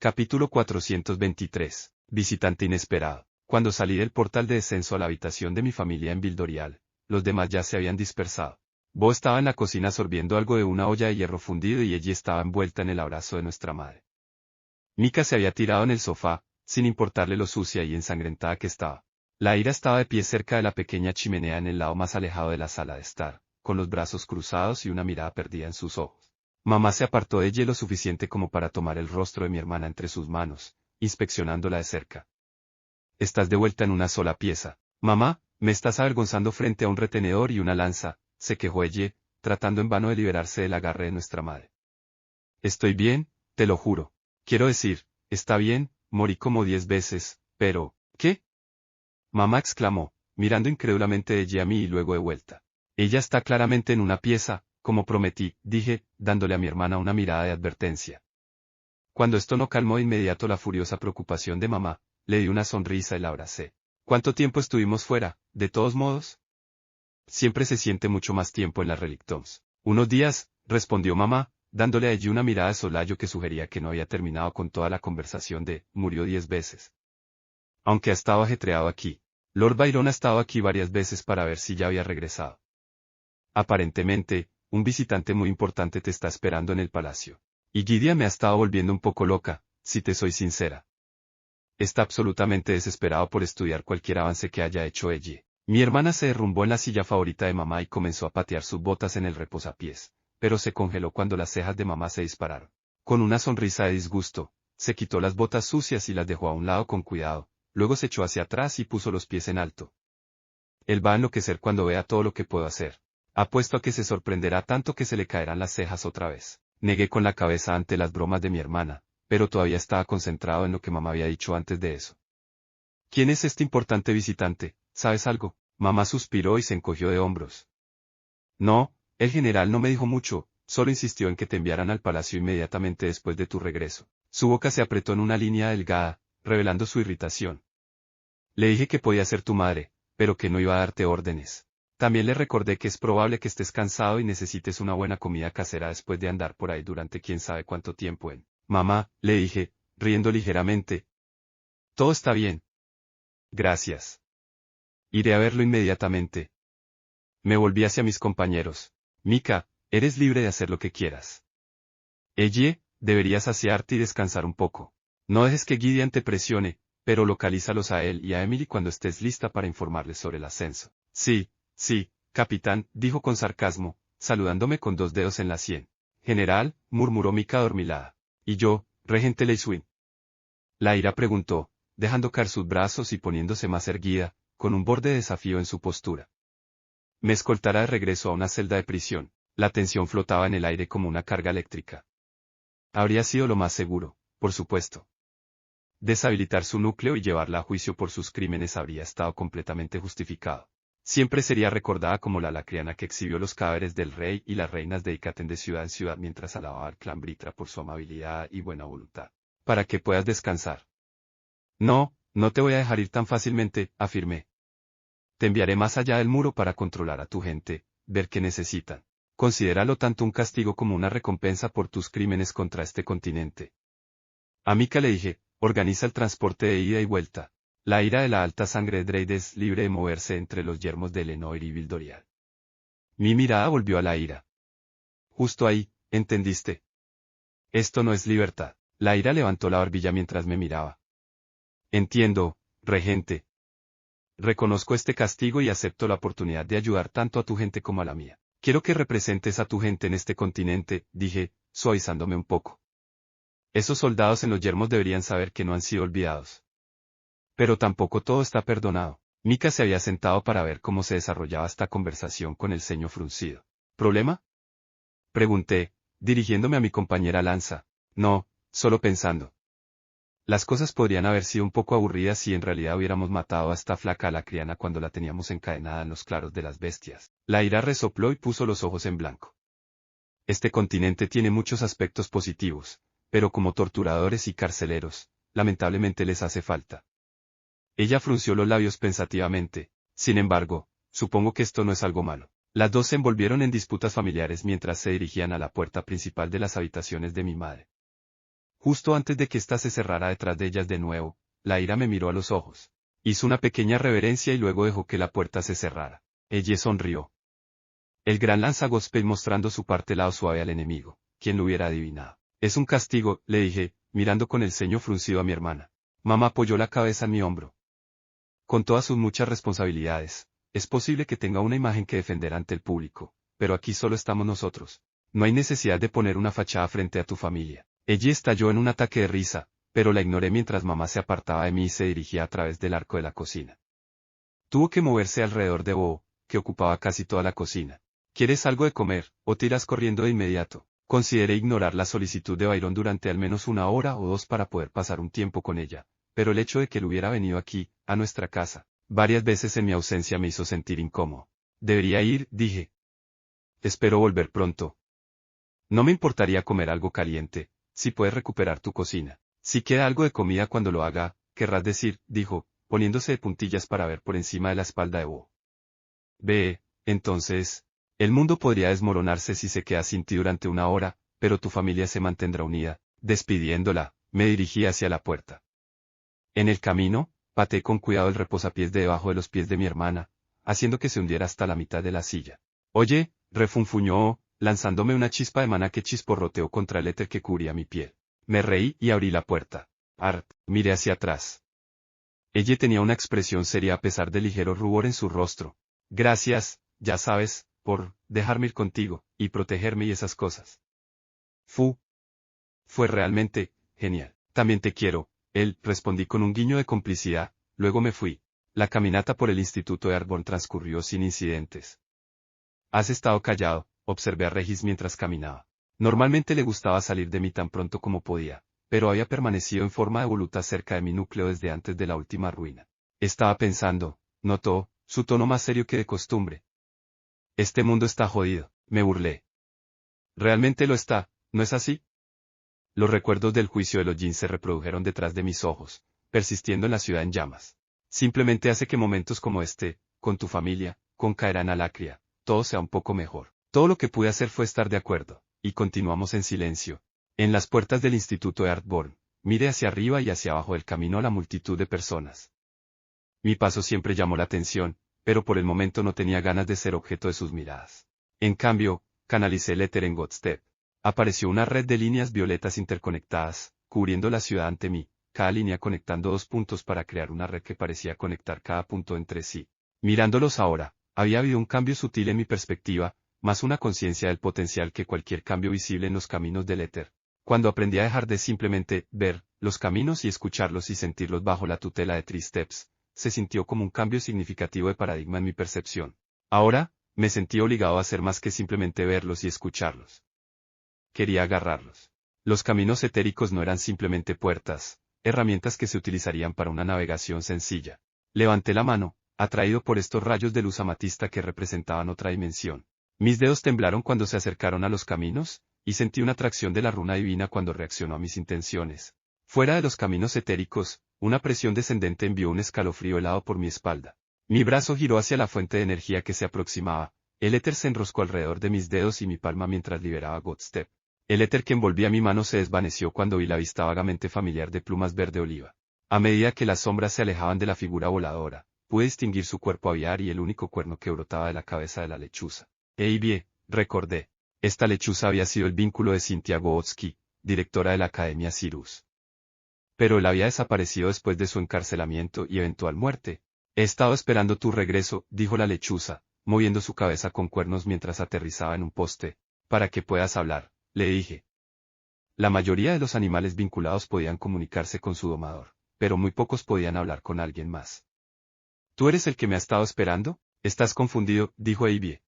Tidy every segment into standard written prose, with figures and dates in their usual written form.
Capítulo 423. Visitante inesperado. Cuando salí del portal de descenso a la habitación de mi familia en Vildorial, los demás ya se habían dispersado. Bo estaba en la cocina sorbiendo algo de una olla de hierro fundido y ella estaba envuelta en el abrazo de nuestra madre. Mika se había tirado en el sofá, sin importarle lo sucia y ensangrentada que estaba. Laira estaba de pie cerca de la pequeña chimenea en el lado más alejado de la sala de estar, con los brazos cruzados y una mirada perdida en sus ojos. Mamá se apartó de ella lo suficiente como para tomar el rostro de mi hermana entre sus manos, inspeccionándola de cerca. Estás de vuelta en una sola pieza. Mamá, me estás avergonzando frente a un retenedor y una lanza, se quejó ella, tratando en vano de liberarse del agarre de nuestra madre. Estoy bien, te lo juro. Quiero decir, está bien, morí como 10 veces, pero, ¿qué? Mamá exclamó, mirando incrédulamente de ella a mí y luego de vuelta. Ella está claramente en una pieza, como prometí, dije, dándole a mi hermana una mirada de advertencia. Cuando esto no calmó de inmediato la furiosa preocupación de mamá, le di una sonrisa y la abracé. ¿Cuánto tiempo estuvimos fuera, de todos modos? Siempre se siente mucho más tiempo en las Relictoms. Unos días, respondió mamá, dándole a ella una mirada de solayo que sugería que no había terminado con toda la conversación de, murió 10 veces. Aunque ha estado ajetreado aquí. Lord Byron ha estado aquí varias veces para ver si ya había regresado. Aparentemente, un visitante muy importante te está esperando en el palacio. Y Gideon me ha estado volviendo un poco loca, si te soy sincera. Está absolutamente desesperado por estudiar cualquier avance que haya hecho ella. Mi hermana se derrumbó en la silla favorita de mamá y comenzó a patear sus botas en el reposapiés, pero se congeló cuando las cejas de mamá se dispararon. Con una sonrisa de disgusto, se quitó las botas sucias y las dejó a un lado con cuidado, luego se echó hacia atrás y puso los pies en alto. Él va a enloquecer cuando vea todo lo que puedo hacer. Apuesto a que se sorprenderá tanto que se le caerán las cejas otra vez. Negué con la cabeza ante las bromas de mi hermana, pero todavía estaba concentrado en lo que mamá había dicho antes de eso. ¿Quién es este importante visitante? ¿Sabes algo? Mamá suspiró y se encogió de hombros. No, el general no me dijo mucho, solo insistió en que te enviaran al palacio inmediatamente después de tu regreso. Su boca se apretó en una línea delgada, revelando su irritación. Le dije que podía ser tu madre, pero que no iba a darte órdenes. También le recordé que es probable que estés cansado y necesites una buena comida casera después de andar por ahí durante quién sabe cuánto tiempo en. Mamá, le dije, riendo ligeramente. Todo está bien. Gracias. Iré a verlo inmediatamente. Me volví hacia mis compañeros. Mika, eres libre de hacer lo que quieras. Elle, deberías asearte y descansar un poco. No dejes que Gideon te presione, pero localízalos a él y a Emily cuando estés lista para informarles sobre el ascenso. Sí, capitán, dijo con sarcasmo, saludándome con 2 dedos en la sien. General, murmuró Mika adormilada. ¿Y yo, regente Leiswin? Laira preguntó, dejando caer sus brazos y poniéndose más erguida, con un borde de desafío en su postura. Me escoltará de regreso a una celda de prisión. La tensión flotaba en el aire como una carga eléctrica. Habría sido lo más seguro, por supuesto. Deshabilitar su núcleo y llevarla a juicio por sus crímenes habría estado completamente justificado. Siempre sería recordada como la lacriana que exhibió los cadáveres del rey y las reinas de Ikaten de ciudad en ciudad mientras alababa al clan Britra por su amabilidad y buena voluntad. Para que puedas descansar. No, no te voy a dejar ir tan fácilmente, afirmé. Te enviaré más allá del muro para controlar a tu gente, ver qué necesitan. Considéralo tanto un castigo como una recompensa por tus crímenes contra este continente. A Mika le dije, organiza el transporte de ida y vuelta. La ira de la alta sangre de Drade es libre de moverse entre los yermos de Lenoir y Vildorial. Mi mirada volvió a la ira. Justo ahí, ¿entendiste? Esto no es libertad. La ira levantó la barbilla mientras me miraba. Entiendo, regente. Reconozco este castigo y acepto la oportunidad de ayudar tanto a tu gente como a la mía. Quiero que representes a tu gente en este continente, dije, suavizándome un poco. Esos soldados en los yermos deberían saber que no han sido olvidados. Pero tampoco todo está perdonado. Mika se había sentado para ver cómo se desarrollaba esta conversación con el ceño fruncido. ¿Problema? Pregunté, dirigiéndome a mi compañera Lanza. No, solo pensando. Las cosas podrían haber sido un poco aburridas si en realidad hubiéramos matado a esta flaca alacriana cuando la teníamos encadenada en los claros de las bestias. La ira resopló y puso los ojos en blanco. Este continente tiene muchos aspectos positivos, pero como torturadores y carceleros, lamentablemente les hace falta. Ella frunció los labios pensativamente. Sin embargo, supongo que esto no es algo malo. Las dos se envolvieron en disputas familiares mientras se dirigían a la puerta principal de las habitaciones de mi madre. Justo antes de que ésta se cerrara detrás de ellas de nuevo, la ira me miró a los ojos. Hizo una pequeña reverencia y luego dejó que la puerta se cerrara. Ella sonrió. El gran lanzagospel mostrando su parte lado suave al enemigo. ¿Quién lo hubiera adivinado? Es un castigo, le dije, mirando con el ceño fruncido a mi hermana. Mamá apoyó la cabeza en mi hombro. Con todas sus muchas responsabilidades, es posible que tenga una imagen que defender ante el público, pero aquí solo estamos nosotros. No hay necesidad de poner una fachada frente a tu familia. Ella estalló en un ataque de risa, pero la ignoré mientras mamá se apartaba de mí y se dirigía a través del arco de la cocina. Tuvo que moverse alrededor de Bo, que ocupaba casi toda la cocina. ¿Quieres algo de comer, o tiras corriendo de inmediato? Consideré ignorar la solicitud de Byron durante al menos una hora o dos para poder pasar un tiempo con ella, pero el hecho de que él hubiera venido aquí, a nuestra casa, varias veces en mi ausencia me hizo sentir incómodo. Debería ir, dije. Espero volver pronto. No me importaría comer algo caliente, si puedes recuperar tu cocina. Si queda algo de comida cuando lo haga, querrás decir, dijo, poniéndose de puntillas para ver por encima de la espalda de Bo. Ve, entonces, el mundo podría desmoronarse si se queda sin ti durante una hora, pero tu familia se mantendrá unida. Despidiéndola, me dirigí hacia la puerta. En el camino, pateé con cuidado el reposapiés de debajo de los pies de mi hermana, haciendo que se hundiera hasta la mitad de la silla. Oye, refunfuñó, lanzándome una chispa de maná que chisporroteó contra el éter que cubría mi piel. Me reí y abrí la puerta. Art, miré hacia atrás. Ella tenía una expresión seria a pesar del ligero rubor en su rostro. Gracias, ya sabes, por dejarme ir contigo, y protegerme y esas cosas. Fue realmente genial. También te quiero, él, respondí con un guiño de complicidad, luego me fui. La caminata por el instituto de Arbor transcurrió sin incidentes. Has estado callado, observé a Regis mientras caminaba. Normalmente le gustaba salir de mí tan pronto como podía, pero había permanecido en forma de voluta cerca de mi núcleo desde antes de la última ruina. Estaba pensando, notó, su tono más serio que de costumbre. Este mundo está jodido, me burlé. Realmente lo está, ¿no es así? Los recuerdos del juicio de los jeans se reprodujeron detrás de mis ojos, persistiendo en la ciudad en llamas. Simplemente hace que momentos como este, con tu familia, con Caerán Alacria, todo sea un poco mejor. Todo lo que pude hacer fue estar de acuerdo, y continuamos en silencio. En las puertas del instituto de Artborn, miré hacia arriba y hacia abajo del camino a la multitud de personas. Mi paso siempre llamó la atención, pero por el momento no tenía ganas de ser objeto de sus miradas. En cambio, canalicé el éter en Godstep. Apareció una red de líneas violetas interconectadas, cubriendo la ciudad ante mí, cada línea conectando dos puntos para crear una red que parecía conectar cada punto entre sí. Mirándolos ahora, había habido un cambio sutil en mi perspectiva, más una conciencia del potencial que cualquier cambio visible en los caminos del éter. Cuando aprendí a dejar de simplemente ver los caminos y escucharlos y sentirlos bajo la tutela de Three Steps, se sintió como un cambio significativo de paradigma en mi percepción. Ahora, me sentí obligado a hacer más que simplemente verlos y escucharlos. Quería agarrarlos. Los caminos etéricos no eran simplemente puertas, herramientas que se utilizarían para una navegación sencilla. Levanté la mano, atraído por estos rayos de luz amatista que representaban otra dimensión. Mis dedos temblaron cuando se acercaron a los caminos, y sentí una atracción de la runa divina cuando reaccionó a mis intenciones. Fuera de los caminos etéricos, una presión descendente envió un escalofrío helado por mi espalda. Mi brazo giró hacia la fuente de energía que se aproximaba, el éter se enroscó alrededor de mis dedos y mi palma mientras liberaba Godstep. El éter que envolvía mi mano se desvaneció cuando vi la vista vagamente familiar de plumas verde oliva. A medida que las sombras se alejaban de la figura voladora, pude distinguir su cuerpo aviar y el único cuerno que brotaba de la cabeza de la lechuza. Bien, recordé. Esta lechuza había sido el vínculo de Cynthia Goodsky, directora de la Academia Sirius. Pero él había desaparecido después de su encarcelamiento y eventual muerte. He estado esperando tu regreso, dijo la lechuza, moviendo su cabeza con cuernos mientras aterrizaba en un poste. Para que puedas hablar, le dije. La mayoría de los animales vinculados podían comunicarse con su domador, pero muy pocos podían hablar con alguien más. ¿Tú eres el que me ha estado esperando? Estás confundido, dijo Abie.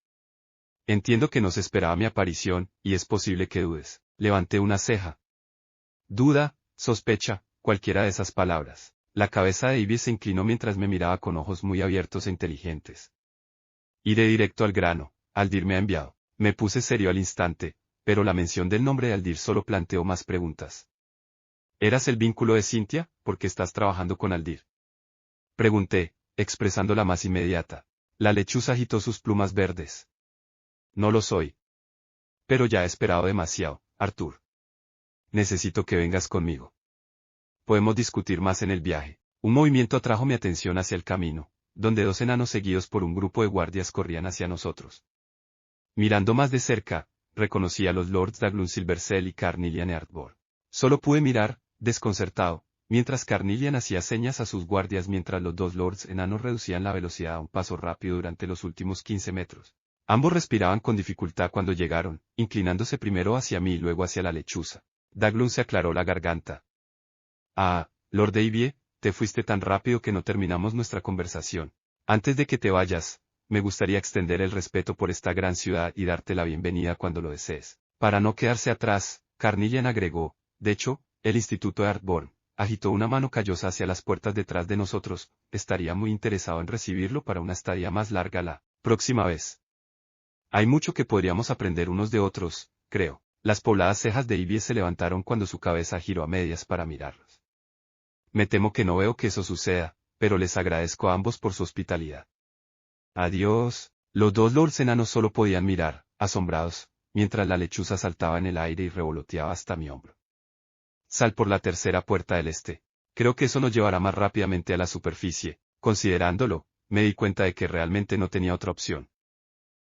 Entiendo que no se esperaba mi aparición, y es posible que dudes. Levanté una ceja. Duda, sospecha, cualquiera de esas palabras. La cabeza de Abie se inclinó mientras me miraba con ojos muy abiertos e inteligentes. Iré directo al grano, Aldir me ha enviado. Me puse serio al instante, pero la mención del nombre de Aldir solo planteó más preguntas. ¿Eras el vínculo de Cynthia, porque estás trabajando con Aldir? Pregunté, expresando la más inmediata. La lechuza agitó sus plumas verdes. No lo soy. Pero ya he esperado demasiado, Arthur. necesito que vengas conmigo. Podemos discutir más en el viaje. Un movimiento atrajo mi atención hacia el camino, donde 2 enanos seguidos por un grupo de guardias corrían hacia nosotros. Mirando más de cerca, reconocí a los Lords Daglun Silvercell y Carnelian Earthborn. Solo pude mirar, desconcertado, mientras Carnelian hacía señas a sus guardias mientras los 2 Lords enanos reducían la velocidad a un paso rápido durante los últimos 15 metros. Ambos respiraban con dificultad cuando llegaron, inclinándose primero hacia mí y luego hacia la lechuza. Daglun se aclaró la garganta. Ah, Lord Davie, te fuiste tan rápido que no terminamos nuestra conversación. Antes de que te vayas, me gustaría extender el respeto por esta gran ciudad y darte la bienvenida cuando lo desees. Para no quedarse atrás, Carnelian agregó, de hecho, el Instituto Earthborn agitó una mano callosa hacia las puertas detrás de nosotros, estaría muy interesado en recibirlo para una estadía más larga la próxima vez. Hay mucho que podríamos aprender unos de otros, creo. Las pobladas cejas de Ivy se levantaron cuando su cabeza giró a medias para mirarlos. Me temo que no veo que eso suceda, pero les agradezco a ambos por su hospitalidad. Adiós. Los 2 lords enanos solo podían mirar, asombrados, mientras la lechuza saltaba en el aire y revoloteaba hasta mi hombro. Sal por la tercera puerta del este. Creo que eso nos llevará más rápidamente a la superficie. Considerándolo, me di cuenta de que realmente no tenía otra opción.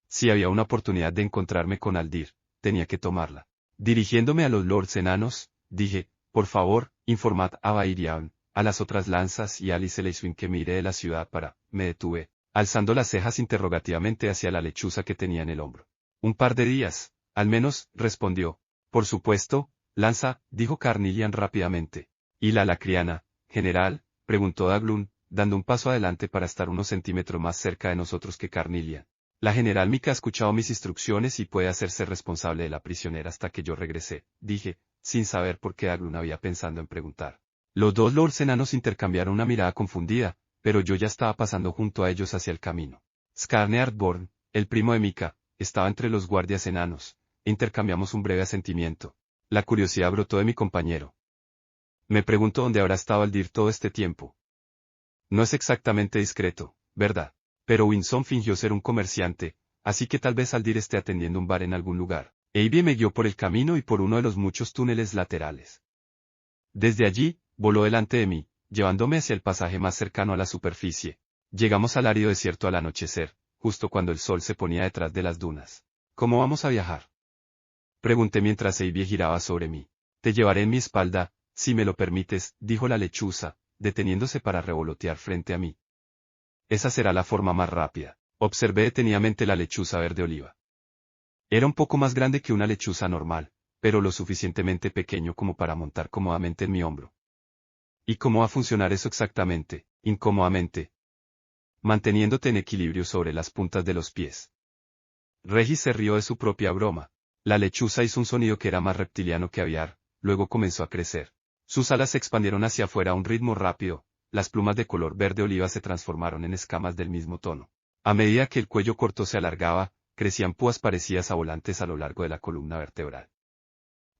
Si había una oportunidad de encontrarme con Aldir, tenía que tomarla. Dirigiéndome a los lords enanos, dije, por favor, informad a Bairiaun, a las otras lanzas y a Alice Leiswin que me iré de la ciudad para. Me detuve, alzando las cejas interrogativamente hacia la lechuza que tenía en el hombro. Un par de días, al menos, respondió. Por supuesto, lanza, dijo Carnelian rápidamente. ¿Y la lacriana, general? Preguntó Daglun, dando un paso adelante para estar unos centímetros más cerca de nosotros que Carnelian. La general Mika ha escuchado mis instrucciones y puede hacerse responsable de la prisionera hasta que yo regrese, dije, sin saber por qué Daglun había pensado en preguntar. Los 2 lords enanos intercambiaron una mirada confundida, pero yo ya estaba pasando junto a ellos hacia el camino. Skarne Earthborn, el primo de Mika, estaba entre los guardias enanos, e intercambiamos un breve asentimiento. La curiosidad brotó de mi compañero. Me pregunto dónde habrá estado Aldir todo este tiempo. No es exactamente discreto, ¿verdad? Pero Winson fingió ser un comerciante, así que tal vez Aldir esté atendiendo un bar en algún lugar. Aibie me guió por el camino y por uno de los muchos túneles laterales. Desde allí, voló delante de mí, llevándome hacia el pasaje más cercano a la superficie. Llegamos al árido desierto al anochecer, justo cuando el sol se ponía detrás de las dunas. ¿Cómo vamos a viajar? Pregunté mientras Aibie giraba sobre mí. Te llevaré en mi espalda, si me lo permites, dijo la lechuza, deteniéndose para revolotear frente a mí. Esa será la forma más rápida. Observé detenidamente la lechuza verde oliva. Era un poco más grande que una lechuza normal, pero lo suficientemente pequeño como para montar cómodamente en mi hombro. ¿Y cómo va a funcionar eso exactamente? Incómodamente. Manteniéndote en equilibrio sobre las puntas de los pies. Regis se rió de su propia broma. La lechuza hizo un sonido que era más reptiliano que aviar, luego comenzó a crecer. Sus alas se expandieron hacia afuera a un ritmo rápido, las plumas de color verde oliva se transformaron en escamas del mismo tono. A medida que el cuello corto se alargaba, crecían púas parecidas a volantes a lo largo de la columna vertebral.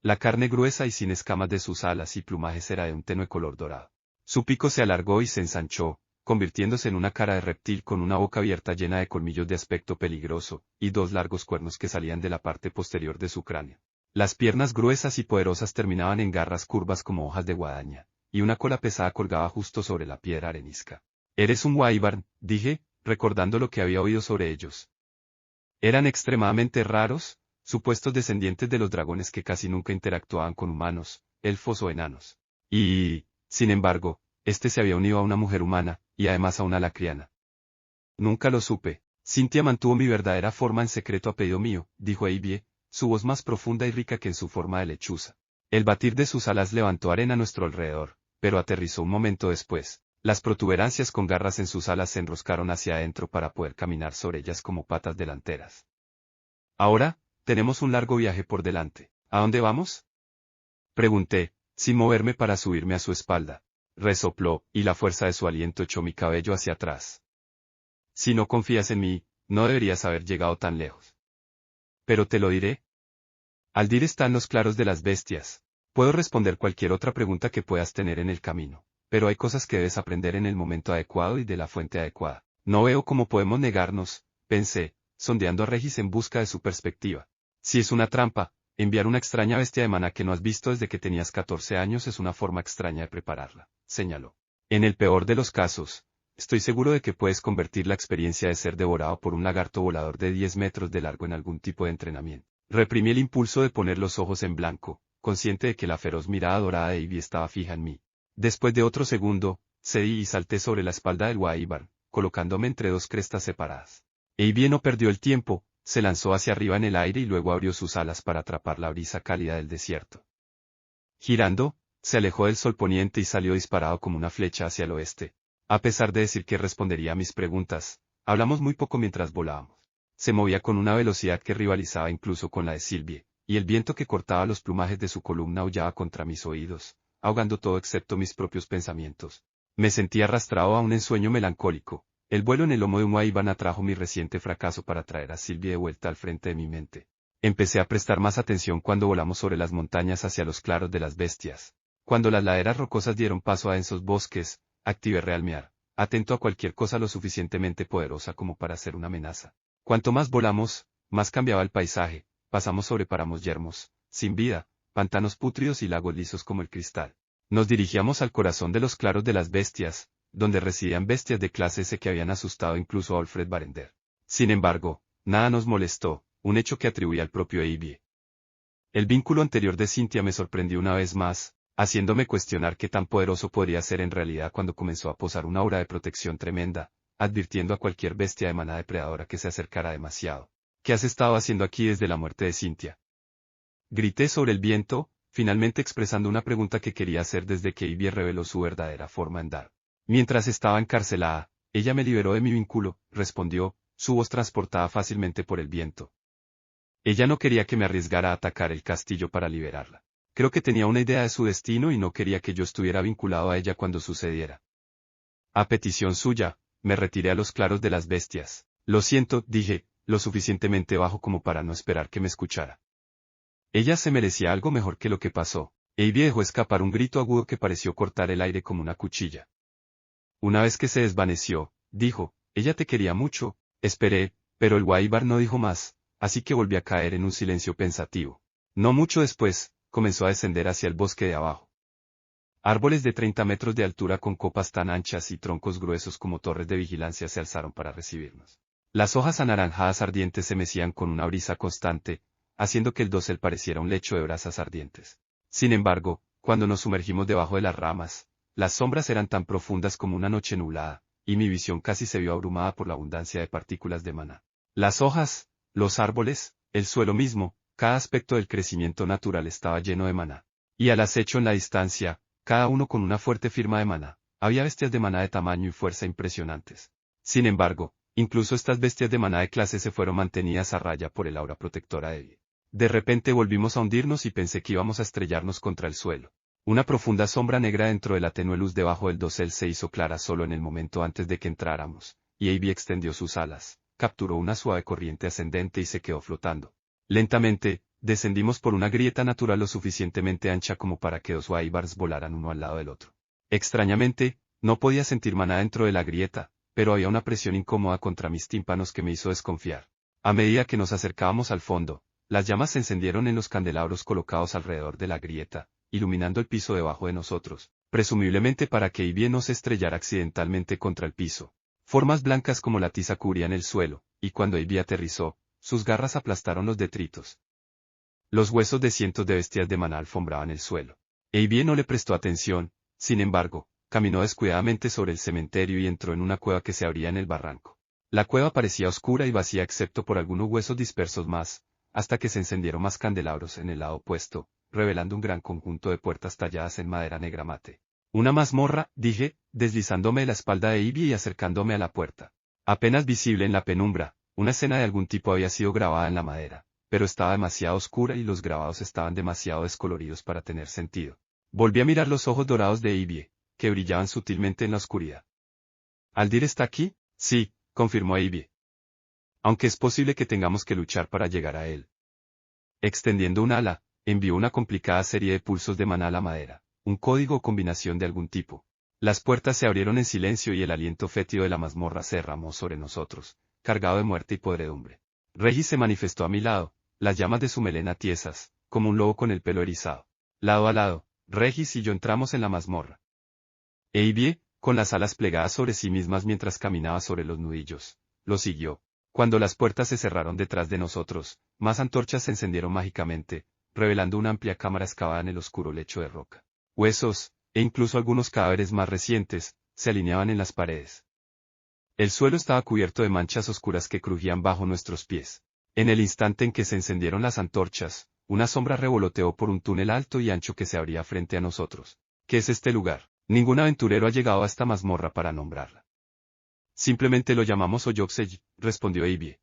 La carne gruesa y sin escamas de sus alas y plumajes era de un tenue color dorado. Su pico se alargó y se ensanchó, convirtiéndose en una cara de reptil con una boca abierta llena de colmillos de aspecto peligroso, y 2 largos cuernos que salían de la parte posterior de su cráneo. Las piernas gruesas y poderosas terminaban en garras curvas como hojas de guadaña, y una cola pesada colgaba justo sobre la piedra arenisca. «Eres un wyvern», dije, recordando lo que había oído sobre ellos. Eran extremadamente raros, supuestos descendientes de los dragones que casi nunca interactuaban con humanos, elfos o enanos. Y, sin embargo, este se había unido a una mujer humana, y además a una lacriana. Nunca lo supe. Cynthia mantuvo mi verdadera forma en secreto a pedido mío, dijo Aibie, su voz más profunda y rica que en su forma de lechuza. El batir de sus alas levantó arena a nuestro alrededor, pero aterrizó un momento después. Las protuberancias con garras en sus alas se enroscaron hacia adentro para poder caminar sobre ellas como patas delanteras. Ahora, tenemos un largo viaje por delante. ¿A dónde vamos? Pregunté, sin moverme para subirme a su espalda. Resopló, y la fuerza de su aliento echó mi cabello hacia atrás. Si no confías en mí, no deberías haber llegado tan lejos. Pero te lo diré. Aldir está en los claros de las bestias. Puedo responder cualquier otra pregunta que puedas tener en el camino, pero hay cosas que debes aprender en el momento adecuado y de la fuente adecuada. No veo cómo podemos negarnos, pensé, sondeando a Regis en busca de su perspectiva. Si es una trampa, enviar una extraña bestia de maná que no has visto desde que tenías 14 años es una forma extraña de prepararla, señaló. En el peor de los casos, estoy seguro de que puedes convertir la experiencia de ser devorado por un lagarto volador de 10 metros de largo en algún tipo de entrenamiento. Reprimí el impulso de poner los ojos en blanco, consciente de que la feroz mirada dorada de Ivy estaba fija en mí. Después de otro segundo, cedí y salté sobre la espalda del Wyvern, colocándome entre dos crestas separadas. Ivy no perdió el tiempo, se lanzó hacia arriba en el aire y luego abrió sus alas para atrapar la brisa cálida del desierto. Girando, se alejó del sol poniente y salió disparado como una flecha hacia el oeste. A pesar de decir que respondería a mis preguntas, hablamos muy poco mientras volábamos. Se movía con una velocidad que rivalizaba incluso con la de Sylvie, y el viento que cortaba los plumajes de su columna aullaba contra mis oídos, ahogando todo excepto mis propios pensamientos. Me sentí arrastrado a un ensueño melancólico. El vuelo en el lomo de un Wyvern atrajo mi reciente fracaso para traer a Sylvie de vuelta al frente de mi mente. Empecé a prestar más atención cuando volamos sobre las montañas hacia los claros de las bestias. Cuando las laderas rocosas dieron paso a densos bosques, activé realmear, atento a cualquier cosa lo suficientemente poderosa como para ser una amenaza. Cuanto más volamos, más cambiaba el paisaje. Pasamos sobre páramos yermos, sin vida, pantanos pútridos y lagos lisos como el cristal. Nos dirigíamos al corazón de los claros de las bestias, donde residían bestias de clase S que habían asustado incluso a Alfred Barender. Sin embargo, nada nos molestó, un hecho que atribuía al propio Ivy. El vínculo anterior de Cynthia me sorprendió una vez más, haciéndome cuestionar qué tan poderoso podría ser en realidad cuando comenzó a posar una aura de protección tremenda, advirtiendo a cualquier bestia de manada depredadora que se acercara demasiado. ¿Qué has estado haciendo aquí desde la muerte de Cynthia? Grité sobre el viento, finalmente expresando una pregunta que quería hacer desde que Ivy reveló su verdadera forma en Dar. Mientras estaba encarcelada, ella me liberó de mi vínculo, respondió, su voz transportada fácilmente por el viento. Ella no quería que me arriesgara a atacar el castillo para liberarla. Creo que tenía una idea de su destino y no quería que yo estuviera vinculado a ella cuando sucediera. A petición suya, me retiré a los claros de las bestias. Lo siento, dije, lo suficientemente bajo como para no esperar que me escuchara. Ella se merecía algo mejor que lo que pasó. Ivy dejó escapar un grito agudo que pareció cortar el aire como una cuchilla. Una vez que se desvaneció, dijo, ella te quería mucho. Esperé, pero el Wyvern no dijo más, así que volví a caer en un silencio pensativo. No mucho después, comenzó a descender hacia el bosque de abajo. Árboles de 30 metros de altura con copas tan anchas y troncos gruesos como torres de vigilancia se alzaron para recibirnos. Las hojas anaranjadas ardientes se mecían con una brisa constante, haciendo que el dosel pareciera un lecho de brasas ardientes. Sin embargo, cuando nos sumergimos debajo de las ramas, las sombras eran tan profundas como una noche nublada, y mi visión casi se vio abrumada por la abundancia de partículas de maná. Las hojas, los árboles, el suelo mismo, cada aspecto del crecimiento natural estaba lleno de maná. Y al acecho en la distancia, cada uno con una fuerte firma de maná, había bestias de maná de tamaño y fuerza impresionantes. Sin embargo, incluso estas bestias de maná de clase se fueron mantenidas a raya por el aura protectora de Ivy. De repente volvimos a hundirnos y pensé que íbamos a estrellarnos contra el suelo. Una profunda sombra negra dentro de la tenue luz debajo del dosel se hizo clara solo en el momento antes de que entráramos, y Ivy extendió sus alas, capturó una suave corriente ascendente y se quedó flotando. Lentamente, descendimos por una grieta natural lo suficientemente ancha como para que dos Wyverns volaran uno al lado del otro. Extrañamente, no podía sentir maná dentro de la grieta, pero había una presión incómoda contra mis tímpanos que me hizo desconfiar. A medida que nos acercábamos al fondo, las llamas se encendieron en los candelabros colocados alrededor de la grieta, iluminando el piso debajo de nosotros, presumiblemente para que Ivy no se estrellara accidentalmente contra el piso. Formas blancas como la tiza cubrían el suelo, y cuando Ivy aterrizó, sus garras aplastaron los detritos. Los huesos de cientos de bestias de maná alfombraban el suelo. Ivy no le prestó atención, sin embargo, caminó descuidadamente sobre el cementerio y entró en una cueva que se abría en el barranco. La cueva parecía oscura y vacía excepto por algunos huesos dispersos más, hasta que se encendieron más candelabros en el lado opuesto, revelando un gran conjunto de puertas talladas en madera negra mate. Una mazmorra, dije, deslizándome de la espalda de Ivy y acercándome a la puerta. Apenas visible en la penumbra, una escena de algún tipo había sido grabada en la madera, pero estaba demasiado oscura y los grabados estaban demasiado descoloridos para tener sentido. Volví a mirar los ojos dorados de Ivy, que brillaban sutilmente en la oscuridad. ¿Aldir está aquí? Sí, confirmó Ivy. Aunque es posible que tengamos que luchar para llegar a él. Extendiendo un ala, envió una complicada serie de pulsos de maná a la madera, un código o combinación de algún tipo. Las puertas se abrieron en silencio y el aliento fétido de la mazmorra se derramó sobre nosotros, cargado de muerte y podredumbre. Regis se manifestó a mi lado, las llamas de su melena tiesas, como un lobo con el pelo erizado. Lado a lado, Regis y yo entramos en la mazmorra. Eibie, con las alas plegadas sobre sí mismas mientras caminaba sobre los nudillos, lo siguió. Cuando las puertas se cerraron detrás de nosotros, más antorchas se encendieron mágicamente, revelando una amplia cámara excavada en el oscuro lecho de roca. Huesos, e incluso algunos cadáveres más recientes, se alineaban en las paredes. El suelo estaba cubierto de manchas oscuras que crujían bajo nuestros pies. En el instante en que se encendieron las antorchas, una sombra revoloteó por un túnel alto y ancho que se abría frente a nosotros. ¿Qué es este lugar? Ningún aventurero ha llegado a esta mazmorra para nombrarla. Simplemente lo llamamos Oyopsey, respondió Eibie.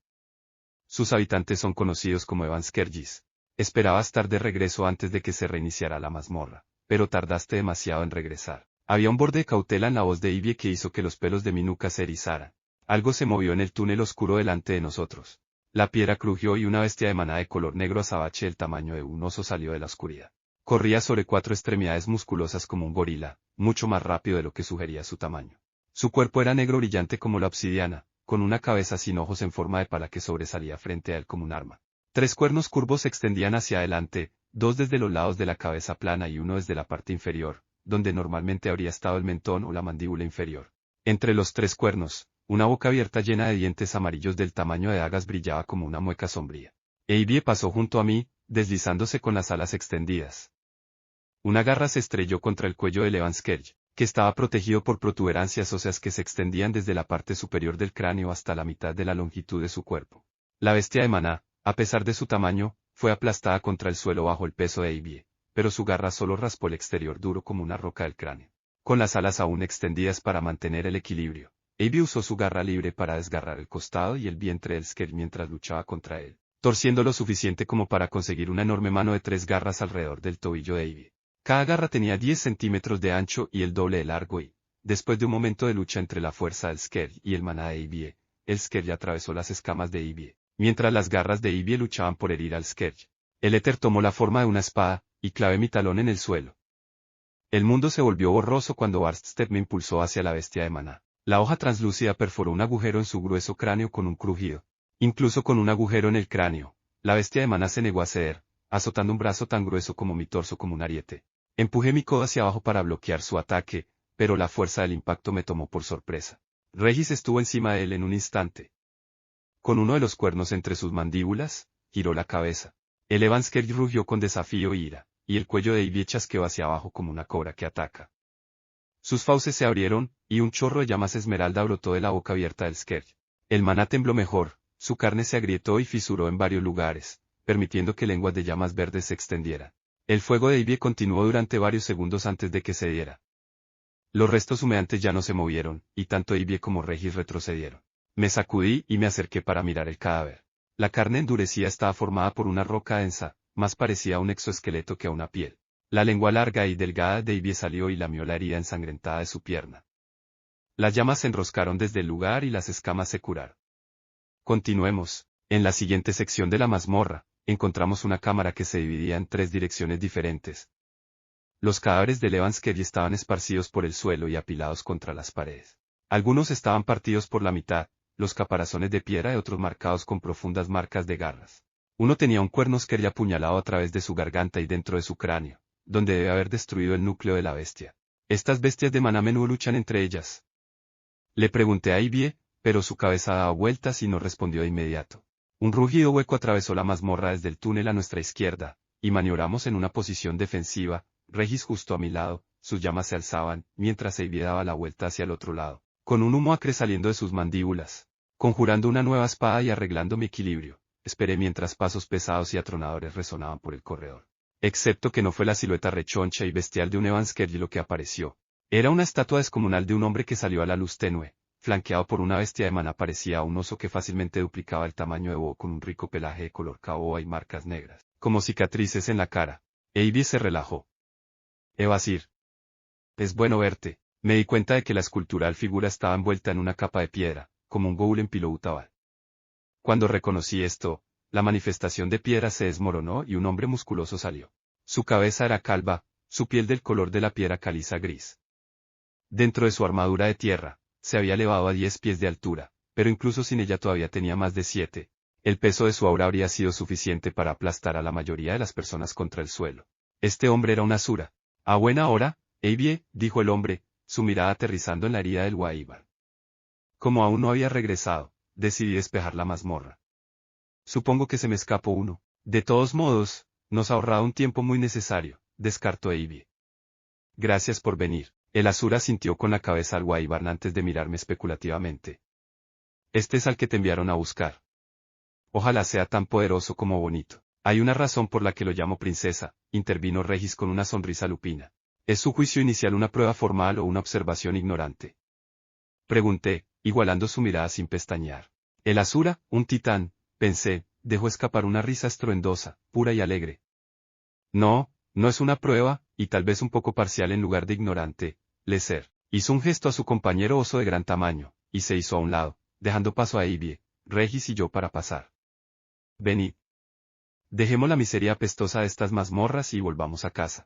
Sus habitantes son conocidos como Evanskergis. Esperaba estar de regreso antes de que se reiniciara la mazmorra, pero tardaste demasiado en regresar. Había un borde de cautela en la voz de Eibie que hizo que los pelos de mi nuca se erizaran. Algo se movió en el túnel oscuro delante de nosotros. La piedra crujió y una bestia de maná de color negro azabache del tamaño de un oso salió de la oscuridad. Corría sobre 4 extremidades musculosas como un gorila, mucho más rápido de lo que sugería su tamaño. Su cuerpo era negro brillante como la obsidiana, con una cabeza sin ojos en forma de pala que sobresalía frente a él como un arma. 3 cuernos curvos se extendían hacia adelante, 2 desde los lados de la cabeza plana y uno desde la parte inferior, donde normalmente habría estado el mentón o la mandíbula inferior. Entre los 3 cuernos, una boca abierta llena de dientes amarillos del tamaño de dagas brillaba como una mueca sombría. Eibie pasó junto a mí, deslizándose con las alas extendidas. Una garra se estrelló contra el cuello de Evanskerg, que estaba protegido por protuberancias óseas que se extendían desde la parte superior del cráneo hasta la mitad de la longitud de su cuerpo. La bestia de maná, a pesar de su tamaño, fue aplastada contra el suelo bajo el peso de Eibie, pero su garra solo raspó el exterior duro como una roca del cráneo. Con las alas aún extendidas para mantener el equilibrio, Eibie usó su garra libre para desgarrar el costado y el vientre del Skerg mientras luchaba contra él, torciendo lo suficiente como para conseguir una enorme mano de 3 garras alrededor del tobillo de Eibie. Cada garra tenía 10 centímetros de ancho y el doble de largo y, después de un momento de lucha entre la fuerza del Skerg y el maná de Eibie, el Skerg atravesó las escamas de Eibie, mientras las garras de Eibie luchaban por herir al Skerg. El éter tomó la forma de una espada, y clavé mi talón en el suelo. El mundo se volvió borroso cuando Barstep me impulsó hacia la bestia de maná. La hoja translúcida perforó un agujero en su grueso cráneo con un crujido. Incluso con un agujero en el cráneo, la bestia de maná se negó a ceder, azotando un brazo tan grueso como mi torso como un ariete. Empujé mi codo hacia abajo para bloquear su ataque, pero la fuerza del impacto me tomó por sorpresa. Regis estuvo encima de él en un instante. Con uno de los cuernos entre sus mandíbulas, giró la cabeza. El Evanskerg rugió con desafío e ira, y el cuello de Eibie chasqueó hacia abajo como una cobra que ataca. Sus fauces se abrieron, y un chorro de llamas esmeralda brotó de la boca abierta del Skerg. El maná tembló mejor, su carne se agrietó y fisuró en varios lugares, permitiendo que lenguas de llamas verdes se extendieran. El fuego de Eibie continuó durante varios segundos antes de que cediera. Los restos humeantes ya no se movieron, y tanto Eibie como Regis retrocedieron. Me sacudí y me acerqué para mirar el cadáver. La carne endurecida estaba formada por una roca densa, más parecida a un exoesqueleto que a una piel. La lengua larga y delgada de Eibie salió y lamió la herida ensangrentada de su pierna. Las llamas se enroscaron desde el lugar y las escamas se curaron. Continuemos. En la siguiente sección de la mazmorra, encontramos una cámara que se dividía en 3 direcciones diferentes. Los cadáveres de Evanskerg estaban esparcidos por el suelo y apilados contra las paredes. Algunos estaban partidos por la mitad, los caparazones de piedra y otros marcados con profundas marcas de garras. Uno tenía un cuerno Skerg apuñalado a través de su garganta y dentro de su cráneo, donde debe haber destruido el núcleo de la bestia. Estas bestias de maná a menudo luchan entre ellas. Le pregunté a Eibie, pero su cabeza daba vueltas y no respondió de inmediato. Un rugido hueco atravesó la mazmorra desde el túnel a nuestra izquierda, y maniobramos en una posición defensiva, Regis justo a mi lado, sus llamas se alzaban, mientras Eibie daba la vuelta hacia el otro lado, con un humo acre saliendo de sus mandíbulas. Conjurando una nueva espada y arreglando mi equilibrio, esperé mientras pasos pesados y atronadores resonaban por el corredor. Excepto que no fue la silueta rechoncha y bestial de un Evanskerg lo que apareció. Era una estatua descomunal de un hombre que salió a la luz tenue, flanqueado por una bestia de maná parecida a un oso que fácilmente duplicaba el tamaño de búho con un rico pelaje de color caoba y marcas negras, como cicatrices en la cara. Eibie se relajó. Evasir. Es bueno verte. Me di cuenta de que la escultural figura estaba envuelta en una capa de piedra, como un golem piloutabal. Cuando reconocí esto, la manifestación de piedra se desmoronó y un hombre musculoso salió. Su cabeza era calva, su piel del color de la piedra caliza gris. Dentro de su armadura de tierra, se había elevado a 10 pies de altura, pero incluso sin ella todavía tenía más de 7. El peso de su aura habría sido suficiente para aplastar a la mayoría de las personas contra el suelo. Este hombre era un asura. A buena hora, Eibie, dijo el hombre, su mirada aterrizando en la herida del Guaíbar. Como aún no había regresado, decidí despejar la mazmorra. Supongo que se me escapó uno. De todos modos, nos ha ahorrado un tiempo muy necesario, descartó Eibie. Gracias por venir. El asura sintió con la cabeza al Guaíbar antes de mirarme especulativamente. Este es al que te enviaron a buscar. Ojalá sea tan poderoso como bonito. Hay una razón por la que lo llamo princesa, intervino Regis con una sonrisa lupina. ¿Es su juicio inicial una prueba formal o una observación ignorante? Pregunté, igualando su mirada sin pestañear. El asura, un titán, pensé, dejó escapar una risa estruendosa, pura y alegre. No, no es una prueba, y tal vez un poco parcial en lugar de ignorante, Leser. Hizo un gesto a su compañero oso de gran tamaño, y se hizo a un lado, dejando paso a Eibie, Regis y yo para pasar. Venid. Dejemos la miseria apestosa de estas mazmorras y volvamos a casa.